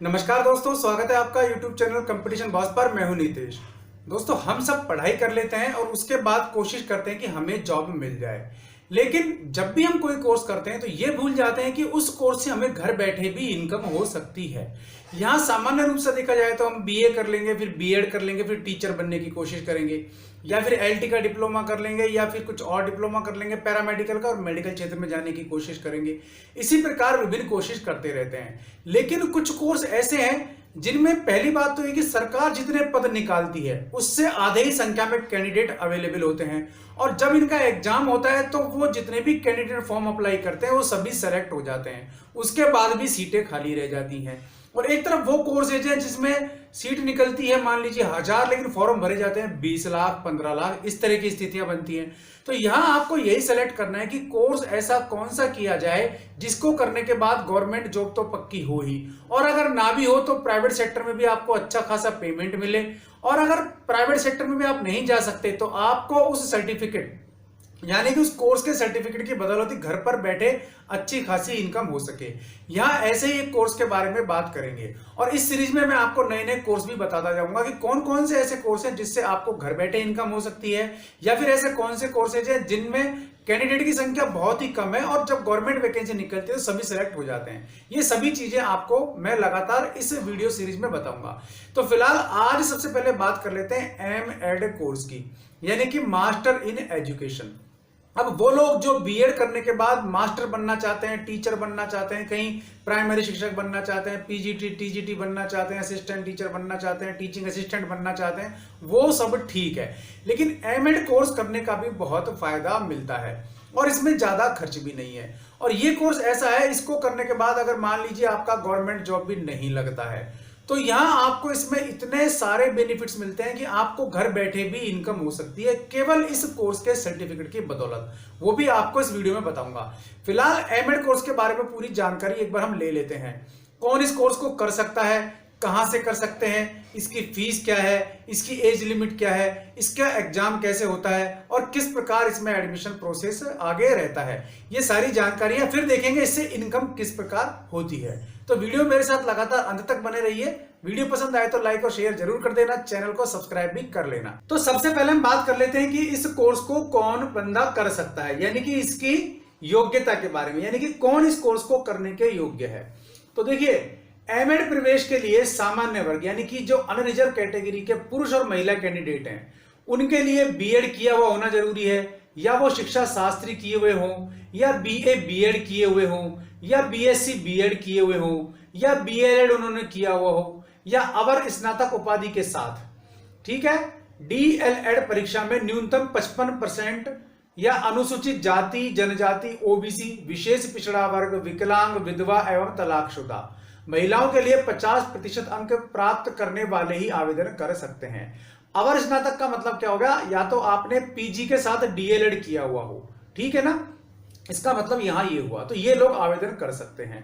नमस्कार दोस्तों, स्वागत है आपका YouTube चैनल कंपटीशन बॉस पर। मैं हूं नीतीश। दोस्तों, हम सब पढ़ाई कर लेते हैं और उसके बाद कोशिश करते हैं कि हमें जॉब मिल जाए, लेकिन जब भी हम कोई कोर्स करते हैं तो ये भूल जाते हैं कि उस कोर्स से हमें घर बैठे भी इनकम हो सकती है। यहाँ सामान्य रूप से देखा जाए तो हम बीए कर लेंगे, फिर बीएड कर लेंगे, फिर टीचर बनने की कोशिश करेंगे, या फिर एलटी का डिप्लोमा कर लेंगे, या फिर कुछ और डिप्लोमा कर लेंगे पैरामेडिकल का, और मेडिकल क्षेत्र में जाने की कोशिश करेंगे। इसी प्रकार विभिन्न कोशिश करते रहते हैं। लेकिन कुछ कोर्स ऐसे हैं जिनमें पहली बात तो ये कि सरकार जितने पद निकालती है उससे आधे ही संख्या में कैंडिडेट अवेलेबल होते हैं, और जब इनका एग्जाम होता है तो वो जितने भी कैंडिडेट फॉर्म अप्लाई करते हैं वो सभी सेलेक्ट हो जाते हैं। उसके बाद भी सीटें खाली रह जाती हैं। और एक तरफ वो कोर्सेज है जिसमें सीट निकलती है मान लीजिए 1000, लेकिन फॉर्म भरे जाते हैं 20 लाख 15 लाख, इस तरह की स्थितियां बनती हैं। तो यहां आपको यही सेलेक्ट करना है कि कोर्स ऐसा कौन सा किया जाए जिसको करने के बाद गवर्नमेंट जॉब तो पक्की हो ही, और अगर ना भी हो तो प्राइवेट सेक्टर में भी आपको अच्छा खासा पेमेंट मिले, और अगर प्राइवेट सेक्टर में भी आप नहीं जा सकते तो आपको उस सर्टिफिकेट यानी कि उस कोर्स के सर्टिफिकेट की बदौलत घर पर बैठे अच्छी खासी इनकम हो सके। यहाँ ऐसे ही एक कोर्स के बारे में बात करेंगे, और इस सीरीज में मैं आपको नए नए कोर्स भी बताता जाऊंगा कि कौन कौन से ऐसे कोर्स हैं जिससे आपको घर बैठे इनकम हो सकती है, या फिर ऐसे कौन से कोर्सेज हैं जिनमें कैंडिडेट की संख्या बहुत ही कम है और जब गवर्नमेंट वैकेंसी निकलती है तो सभी सेलेक्ट हो जाते हैं। ये सभी चीजें आपको मैं लगातार इस वीडियो सीरीज में बताऊंगा। तो फिलहाल आज सबसे पहले बात कर लेते हैं एम.एड कोर्स की, यानी कि मास्टर इन एजुकेशन। अब वो लोग जो बीएड करने के बाद मास्टर बनना चाहते हैं, टीचर बनना चाहते हैं, कहीं प्राइमरी शिक्षक बनना चाहते हैं, पीजीटी टीजीटी बनना चाहते हैं, असिस्टेंट टीचर बनना चाहते हैं, टीचिंग असिस्टेंट बनना चाहते हैं, वो सब ठीक है। लेकिन एम.एड कोर्स करने का भी बहुत फायदा मिलता है और इसमें ज्यादा खर्च भी नहीं है। और ये कोर्स ऐसा है, इसको करने के बाद अगर मान लीजिए आपका गवर्नमेंट जॉब भी नहीं लगता है तो यहां आपको इसमें इतने सारे बेनिफिट्स मिलते हैं कि आपको घर बैठे भी इनकम हो सकती है केवल इस कोर्स के सर्टिफिकेट की बदौलत। वो भी आपको इस वीडियो में बताऊंगा। फिलहाल एम.एड कोर्स के बारे में पूरी जानकारी एक बार हम ले लेते हैं। कौन इस कोर्स को कर सकता है, कहां से कर सकते हैं, इसकी फीस क्या है, इसकी एज लिमिट क्या है, इसका एग्जाम कैसे होता है, और किस प्रकार इसमें एडमिशन प्रोसेस आगे रहता है, ये सारी जानकारियां फिर देखेंगे इससे इनकम किस प्रकार होती है। तो वीडियो मेरे साथ लगातार अंत तक बने रहिए। वीडियो पसंद आए तो लाइक और शेयर जरूर कर देना, चैनल को सब्सक्राइब भी कर लेना। तो सबसे पहले हम बात कर लेते हैं कि इस कोर्स को कौन बंदा कर सकता है, यानी कि इसकी योग्यता के बारे में, यानी कि कौन इस कोर्स को करने के योग्य है। तो देखिए, एम.एड प्रवेश के लिए सामान्य वर्ग यानी कि जो अनरिजर्व कैटेगरी के पुरुष और महिला कैंडिडेट हैं उनके लिए बीएड किया हुआ होना जरूरी है, या वो शिक्षा शास्त्री किए हुए हों, या बीए बीएड किए हुए हों, या बीएससी बीएड किए हुए हों, या बीएलएड उन्होंने किया हुआ हो, या अवर स्नातक उपाधि के साथ, ठीक है। डीएलएड परीक्षा में न्यूनतम 55% या अनुसूचित जाति जनजाति ओबीसी विशेष पिछड़ा वर्ग विकलांग विधवा एवं तलाकशुदा महिलाओं के लिए 50% अंक प्राप्त करने वाले ही आवेदन कर सकते हैं। अवर स्नातक का मतलब क्या होगा, या तो आपने पीजी के साथ डीएलएड किया हुआ हो, ठीक है ना, इसका मतलब यहां ये हुआ, तो ये लोग आवेदन कर सकते हैं।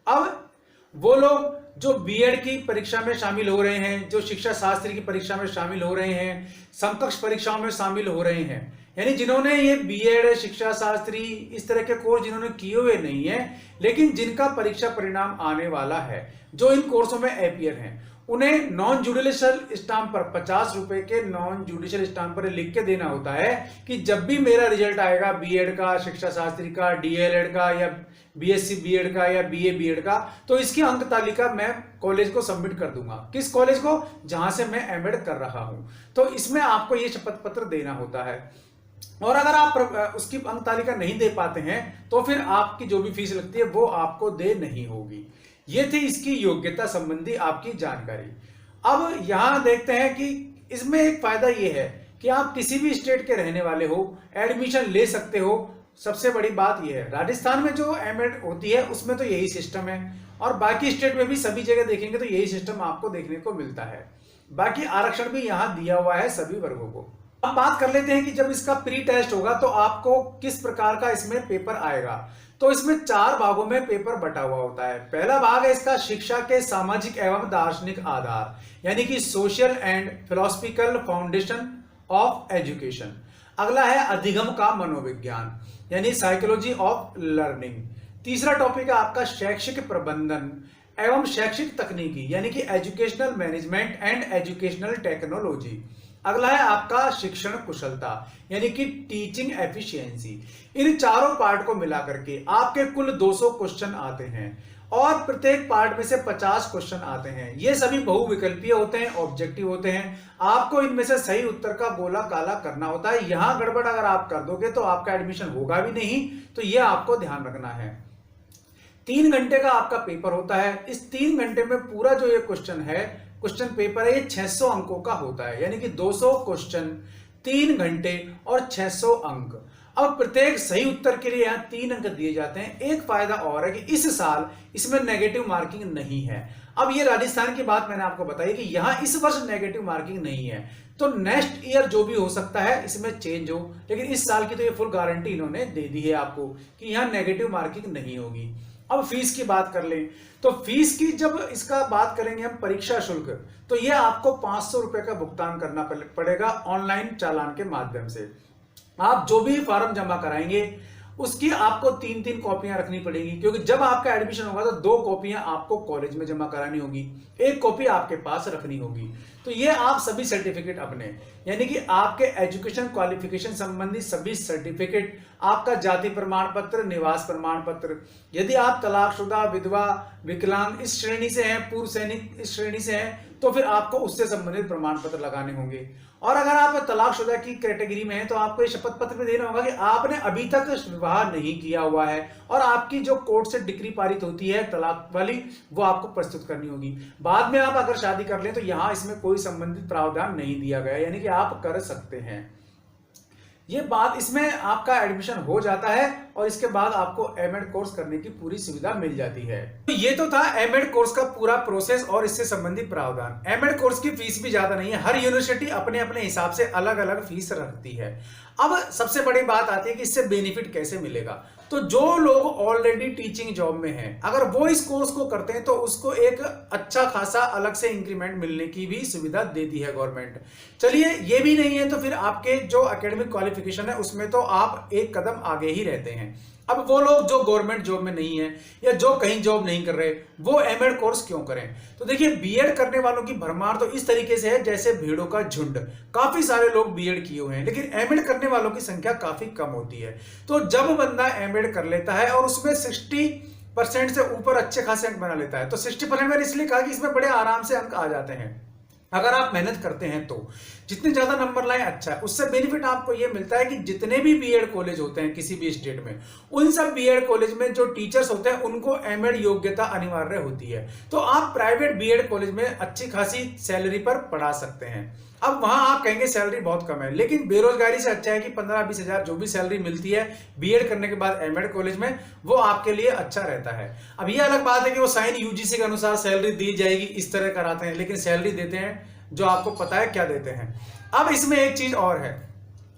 अब वो लोग जो बीएड की परीक्षा में शामिल हो रहे हैं, जो शिक्षा शास्त्री की परीक्षा में शामिल हो रहे हैं, समकक्ष परीक्षाओं में शामिल हो रहे हैं, यानी जिन्होंने ये बीएड शिक्षा शास्त्री इस तरह के कोर्स जिन्होंने किए हुए नहीं है लेकिन जिनका परीक्षा परिणाम आने वाला है, जो इन कोर्सों में अपियर हैं, उन्हें नॉन जुडिशियल स्टाम्प पर 50 रुपए के नॉन जुडिशियल स्टाम्प पर लिख के देना होता है कि जब भी मेरा रिजल्ट आएगा बीएड का, शिक्षा शास्त्री का, डीएलएड का, या बीएससी बीएड का, या बीए बीएड का, तो इसकी अंक तालिका मैं कॉलेज को सबमिट कर दूंगा। किस कॉलेज को, जहां से मैं एम.एड कर रहा हूं। तो इसमें आपको ये शपथ पत्र देना होता है, और अगर आप उसकी अंक तालिका नहीं दे पाते हैं तो फिर आपकी जो भी फीस लगती है वो आपको दे नहीं होगी। ये थी इसकी योग्यता संबंधी आपकी जानकारी। अब यहां देखते हैं कि इसमें एक फायदा ये है कि आप किसी भी स्टेट के रहने वाले हो, एडमिशन ले सकते हो। सबसे बड़ी बात यह है, राजस्थान में जो एम.एड होती है उसमें तो यही सिस्टम है, और बाकी स्टेट में भी सभी जगह देखेंगे तो यही सिस्टम आपको देखने को मिलता है। बाकी आरक्षण भी यहां दिया हुआ है सभी वर्गों को। अब बात कर लेते हैं कि जब इसका प्री टेस्ट होगा तो आपको किस प्रकार का इसमें पेपर आएगा। तो इसमें 4 भागों में पेपर बटा हुआ होता है। पहला भाग है इसका शिक्षा के सामाजिक एवं दार्शनिक आधार, यानी कि social and philosophical foundation of education. अगला है अधिगम का मनोविज्ञान, यानी साइकोलॉजी ऑफ लर्निंग। तीसरा टॉपिक है आपका शैक्षिक प्रबंधन, एवं शैक्षिक तकनीकी यानी कि educational management and educational technology. अगला है आपका शिक्षण कुशलता यानी कि टीचिंग एफिशिएंसी। इन चारों पार्ट को मिलाकर के आपके कुल 200 क्वेश्चन आते हैं और प्रत्येक पार्ट में से 50 क्वेश्चन आते हैं। ये सभी बहुविकल्पीय होते हैं, ऑब्जेक्टिव होते हैं। आपको इनमें से सही उत्तर का गोला काला करना होता है। यहां गड़बड़ अगर आप कर दोगे तो आपका एडमिशन होगा भी नहीं, तो यह आपको ध्यान रखना है। 3 घंटे का आपका पेपर होता है। इस 3 घंटे में पूरा जो ये क्वेश्चन पेपर है, ये 600 अंकों का होता है, यानी कि 200 क्वेश्चन, 3 घंटे और 600 अंक। अब प्रत्येक सही उत्तर के लिए यहां 3 अंक दिए जाते हैं। एक फायदा और है कि इस साल इसमें नेगेटिव मार्किंग नहीं है। अब ये राजस्थान की बात मैंने आपको बताई कि यहां इस वर्ष नेगेटिव मार्किंग नहीं है, तो नेक्स्ट ईयर जो भी हो सकता है इसमें चेंज हो, लेकिन इस साल की तो ये फुल गारंटी इन्होंने दे दी है आपको कि यहां नेगेटिव मार्किंग नहीं होगी। अब फीस की बात कर लें तो फीस की जब इसका बात करेंगे हम परीक्षा शुल्क, तो ये आपको 500 रुपए का भुगतान करना पड़ेगा ऑनलाइन चालान के माध्यम से। आप जो भी फॉर्म जमा कराएंगे उसकी आपको 3-3 कॉपियां रखनी पड़ेगी, क्योंकि जब आपका एडमिशन होगा तो 2 कॉपियां आपको कॉलेज में जमा करानी होगी, 1 कॉपी आपके पास रखनी होगी। तो ये आप सभी सर्टिफिकेट अपने, यानी कि आपके एजुकेशन क्वालिफिकेशन संबंधी सभी सर्टिफिकेट, आपका जाति प्रमाण पत्र, निवास प्रमाण पत्र, यदि आप तलाकशुदा, विधवा, विकलांग इस श्रेणी से हैं, पूर्व सैनिक इस श्रेणी से हैं, तो फिर आपको उससे संबंधित प्रमाण पत्र लगाने होंगे। और अगर आप तलाकशुदा की कैटेगरी में हैं तो आपको ये शपथ पत्र में देना होगा कि आपने अभी तक विवाह नहीं किया हुआ है, और आपकी जो कोर्ट से डिग्री पारित होती है तलाक वाली, वो आपको प्रस्तुत करनी होगी। बाद में आप अगर शादी कर लें तो यहां इसमें कोई संबंधित प्रावधान नहीं दिया गया, यानी कि आप कर सकते हैं। ये बात, इसमें आपका एडमिशन हो जाता है और इसके बाद आपको एमएड कोर्स करने की पूरी सुविधा मिल जाती है। तो ये तो था एमएड कोर्स का पूरा प्रोसेस और इससे संबंधित प्रावधान। एमएड कोर्स की फीस भी ज्यादा नहीं है, हर यूनिवर्सिटी अपने अपने हिसाब से अलग अलग फीस रखती है। अब सबसे बड़ी बात आती है कि इससे बेनिफिट कैसे मिलेगा। तो जो लोग ऑलरेडी टीचिंग जॉब में हैं, अगर वो इस कोर्स को करते हैं तो उसको एक अच्छा खासा अलग से इंक्रीमेंट मिलने की भी सुविधा देती है गवर्नमेंट। चलिए, ये भी नहीं है तो फिर आपके जो एकेडमिक क्वालिफिकेशन है उसमें तो आप एक कदम आगे ही रहते हैं। अब वो लोग जो गवर्नमेंट जॉब में नहीं है या जो कहीं जॉब नहीं कर रहे, वो एमएड कोर्स क्यों करें? तो देखिए, बीएड करने वालों की भरमार तो इस तरीके से है जैसे भीड़ों का झुंड। काफी सारे लोग बीएड किए हुए हैं, लेकिन एमएड करने वालों की संख्या काफी कम होती है। तो जब बंदा एमएड कर लेता है और उसमें 60% से ऊपर अच्छे खासे अंक बना लेता है, तो 60% मैंने इसलिए कहा कि इसमें बड़े आराम से अंक आ जाते हैं अगर आप मेहनत करते हैं तो। जितने ज्यादा नंबर लाएं अच्छा है। उससे बेनिफिट आपको यह मिलता है कि जितने भी बीएड कॉलेज होते हैं किसी भी स्टेट में, उन सब बीएड कॉलेज में जो टीचर्स होते हैं उनको एमएड योग्यता अनिवार्य होती है। तो आप प्राइवेट बीएड कॉलेज में अच्छी खासी सैलरी पर पढ़ा सकते हैं। अब वहां आप कहेंगे सैलरी बहुत कम है, लेकिन बेरोजगारी से अच्छा है कि 15-20 हजार जो भी सैलरी मिलती है बीएड करने के बाद एमएड कॉलेज में, वो आपके लिए अच्छा रहता है। अब ये अलग बात है कि वो साइन यूजीसी के अनुसार सैलरी दी जाएगी इस तरह कराते हैं, लेकिन सैलरी देते हैं जो आपको पता है क्या देते हैं। अब इसमें एक चीज और है,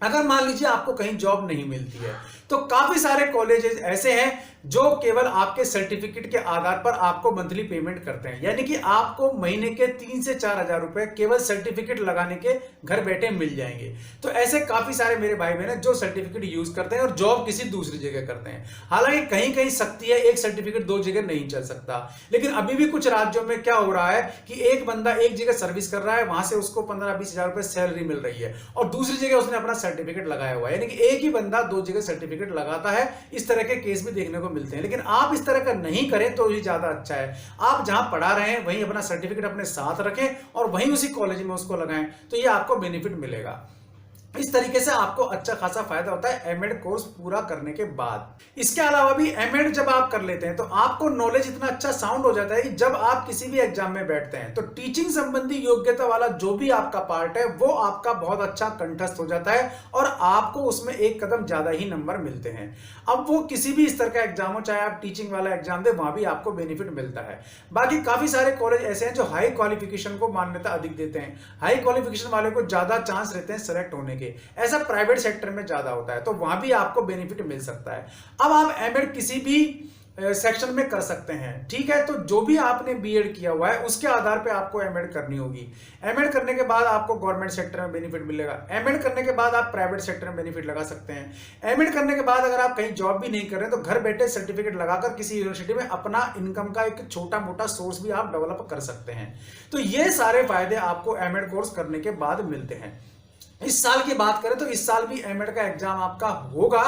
अगर मान लीजिए आपको कहीं जॉब नहीं मिलती है तो काफी सारे कॉलेजेस ऐसे हैं जो केवल आपके सर्टिफिकेट के आधार पर आपको मंथली पेमेंट करते हैं, यानी कि आपको महीने के 3 से 4 हजार रुपए केवल सर्टिफिकेट लगाने के घर बैठे मिल जाएंगे। तो ऐसे काफी सारे मेरे भाई बहन हैं जो सर्टिफिकेट यूज करते हैं और जॉब किसी दूसरी जगह करते हैं। हालांकि कहीं कहीं सख्ती है, एक सर्टिफिकेट 2 जगह नहीं चल सकता, लेकिन अभी भी कुछ राज्यों में क्या हो रहा है कि एक बंदा एक जगह सर्विस कर रहा है, वहां से उसको 15-20 हजार रुपए सैलरी मिल रही है, और दूसरी जगह उसने अपना सर्टिफिकेट लगाया हुआ है, यानी कि एक ही बंदा 2 जगह सर्टिफिकेट लगाता है। इस तरह के केस भी देखने को मिलते हैं, लेकिन आप इस तरह का नहीं करें तो ही ज्यादा अच्छा है। आप जहां पढ़ा रहे हैं वहीं अपना सर्टिफिकेट अपने साथ रखें और वहीं उसी कॉलेज में उसको लगाएं, तो ये आपको बेनिफिट मिलेगा। इस तरीके से आपको अच्छा खासा फायदा होता है एमएड कोर्स पूरा करने के बाद। इसके अलावा भी एमएड जब आप कर लेते हैं तो आपको नॉलेज इतना अच्छा साउंड हो जाता है कि जब आप किसी भी एग्जाम में बैठते हैं तो टीचिंग संबंधी योग्यता वाला जो भी आपका पार्ट है वो आपका बहुत अच्छा कंठस्थ हो जाता है और आपको उसमें एक कदम ज्यादा ही नंबर मिलते हैं। अब वो किसी भी स्तर का एग्जाम हो, चाहे आप टीचिंग वाला एग्जाम दे, वहां भी आपको बेनिफिट मिलता है। बाकी काफी सारे कॉलेज ऐसे हैं जो हाई क्वालिफिकेशन को मान्यता अधिक देते हैं, हाई क्वालिफिकेशन वाले को ज्यादा चांस रहते हैं सेलेक्ट होने के। ऐसा प्राइवेट सेक्टर में ज्यादा होता है, तो वहां भी आपको बेनिफिट मिल सकता है। अब आप एमएड किसी भी सेक्शन में कर सकते हैं। ठीक है, तो जो भी आपने बीएड किया हुआ है उसके आधार पे आपको एमएड करनी होगी। एमएड करने के बाद आपको गवर्नमेंट सेक्टर में बेनिफिट मिलेगा। एमएड करने के बाद आप प्राइवेट सेक्टर में बेनिफिट लगा सकते हैं। एमएड करने के बाद अगर आप कहीं जॉब भी नहीं कर रहे तो घर बैठे सर्टिफिकेट लगाकर किसी यूनिवर्सिटी में अपना इनकम का एक छोटा मोटा सोर्स भी आप डेवलप कर सकते हैं। तो ये सारे फायदे आपको एमएड कोर्स करने के बाद मिलते हैं। इस साल की बात करें तो इस साल भी एमएड का एग्जाम आपका होगा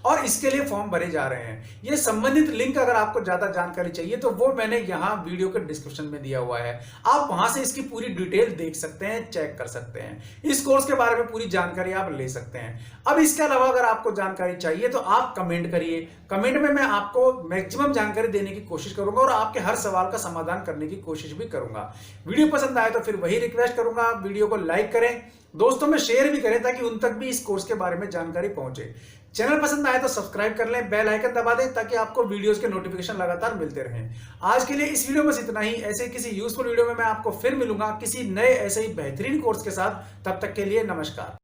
और इसके लिए फॉर्म भरे जा रहे हैं। ये संबंधित लिंक अगर आपको ज्यादा जानकारी चाहिए तो वो मैंने यहां वीडियो के डिस्क्रिप्शन में दिया हुआ है। आप वहां से इसकी पूरी डिटेल देख सकते हैं, चेक कर सकते हैं। इस कोर्स के बारे में पूरी जानकारी आप ले सकते हैं। अब इसके अलावा अगर आपको जानकारी चाहिए तो आप कमेंट करिए। कमेंट में मैं आपको मैक्सिमम जानकारी देने की कोशिश करूंगा और आपके हर सवाल का समाधान करने की कोशिश भी करूंगा। वीडियो पसंद आए तो फिर वही रिक्वेस्ट करूंगा, आप वीडियो को लाइक करें, दोस्तों में शेयर भी करें ताकि उन तक भी इस कोर्स के बारे में जानकारी पहुंचे। चैनल पसंद आए तो सब्सक्राइब कर लें, बेल आइकन दबा दें ताकि आपको वीडियोस के नोटिफिकेशन लगातार मिलते रहें। आज के लिए इस वीडियो में बस इतना ही। ऐसे किसी यूजफुल वीडियो में मैं आपको फिर मिलूंगा किसी नए ऐसे ही बेहतरीन कोर्स के साथ। तब तक के लिए नमस्कार।